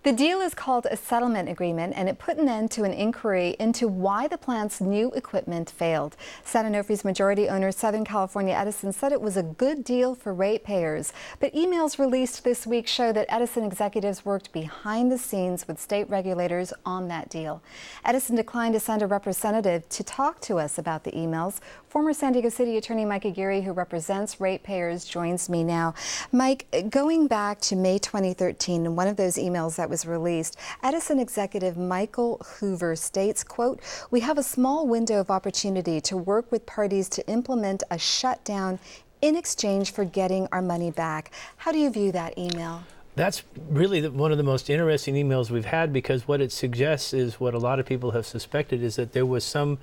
The deal is called a settlement agreement, and it put an end to an inquiry into why the plant's new equipment failed. San Onofre's majority owner, Southern California Edison, said it was a good deal for ratepayers. But emails released this week show that Edison executives worked behind the scenes with state regulators on that deal. Edison declined to send a representative to talk to us about the emails. Former San Diego City Attorney Mike Aguirre, who represents ratepayers, joins me now. Mike, going back to May 2013, in one of those emails that was released, Edison executive Michael Hoover states, quote, "We have a small window of opportunity to work with parties to implement a shutdown in exchange for getting our money back." How do you view that email? That's really one of the most interesting emails we've had, because what it suggests is what a lot of people have suspected, is that there was some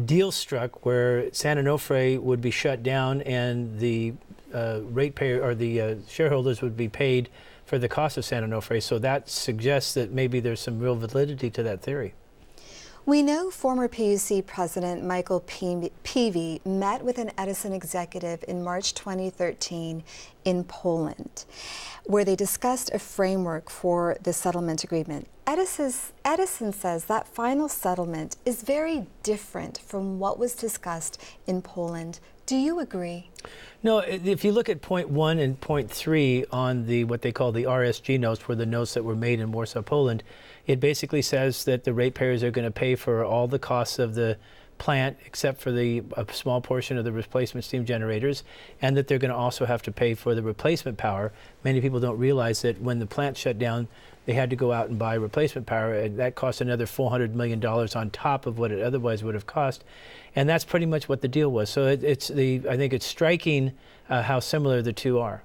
deal struck where San Onofre would be shut down and the ratepayer or the shareholders would be paid for the cost of San Onofre. So that suggests that maybe there's some real validity to that theory. We know former PUC President Michael Peavy met with an Edison executive in March 2013 in Poland, where they discussed a framework for the settlement agreement. Edison says that final settlement is very different from what was discussed in Poland. Do you agree? No, if you look at point 1 and point 3 on the what they call the RSG notes, were the notes that were made in Warsaw, Poland, it basically says that the ratepayers are going to pay for all the costs of the plant, except for a small portion of the replacement steam generators, and that they're going to also have to pay for the replacement power. Many people don't realize that when the plant shut down, they had to go out and buy replacement power, and that cost another $400 million on top of what it otherwise would have cost. And that's pretty much what the deal was. So I think it's striking how similar the two are.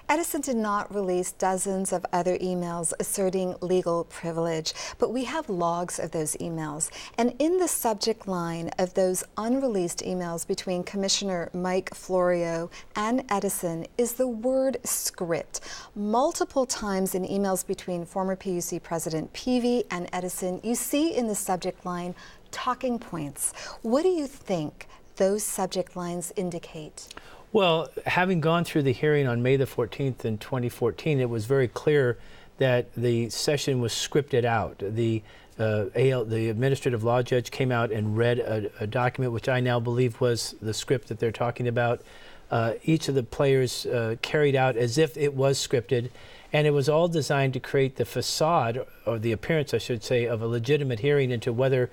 Edison did not release dozens of other emails asserting legal privilege, but we have logs of those emails. And in the subject line of those unreleased emails between Commissioner Mike Florio and Edison is the word script. Multiple times in emails between former PUC President Peavy and Edison, you see in the subject line talking points. What do you think those subject lines indicate? Well, having gone through the hearing on May the 14th in 2014, it was very clear that the session was scripted out. The administrative law judge came out and read a document which I now believe was the script that they're talking about. Each of the players carried out as if it was scripted, and it was all designed to create the facade, or the appearance, I should say, of a legitimate hearing into whether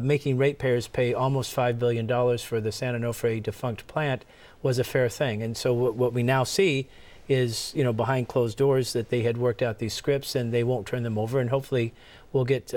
making ratepayers pay almost $5 billion for the San Onofre defunct plant was a fair thing. And so what we now see is, behind closed doors, that they had worked out these scripts and they won't turn them over, and hopefully we'll get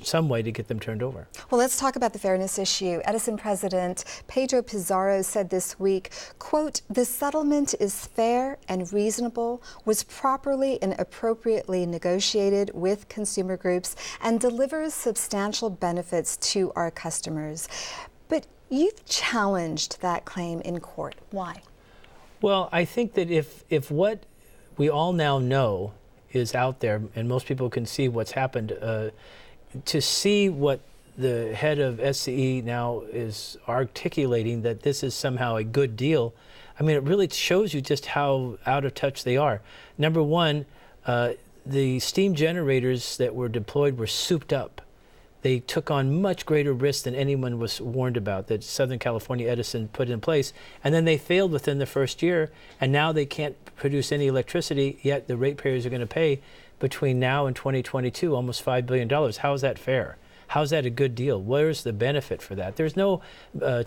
some way to get them turned over. Well, let's talk about the fairness issue. Edison President Pedro Pizarro said this week, quote, "The settlement is fair and reasonable, was properly and appropriately negotiated with consumer groups, and delivers substantial benefits to our customers." But you've challenged that claim in court. Why? Well, I think that if what we all now know is out there, and most people can see what's happened, to see what the head of SCE now is articulating, that this is somehow a good deal, I mean, it really shows you just how out of touch they are. Number one, the steam generators that were deployed were souped up. They took on much greater risk than anyone was warned about, that Southern California Edison put in place. And then they failed within the first year, and now they can't produce any electricity, yet the ratepayers are going to pay between now and 2022 almost $5 billion. How is that fair? How is that a good deal? Where's the benefit for that? There's no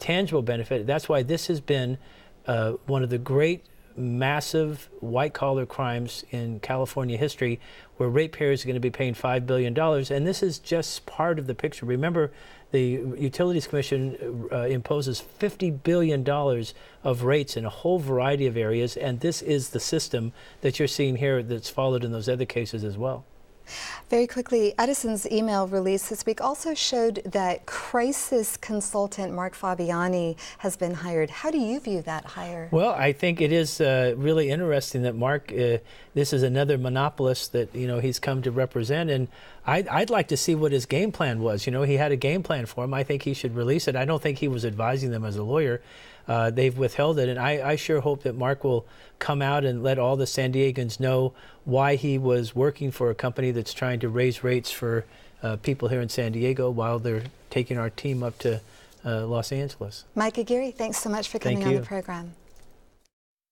tangible benefit. That's why this has been one of the great massive white-collar crimes in California history, where ratepayers are going to be paying $5 billion, and this is just part of the picture. Remember, the Utilities Commission imposes $50 billion of rates in a whole variety of areas, and this is the system that you're seeing here that's followed in those other cases as well. Very quickly, Edison's email release this week also showed that crisis consultant Mark Fabiani has been hired. How do you view that hire? Well, I think it is really interesting that Mark, this is another monopolist that he's come to represent, and I'd like to see what his game plan was. He had a game plan for him. I think he should release it. I don't think he was advising them as a lawyer. they've withheld it. And I sure hope that Mark will come out and let all the San Diegans know why he was working for a company that's trying to raise rates for people here in San Diego while they're taking our team up to Los Angeles. Mike Aguirre, thanks so much for coming on the program.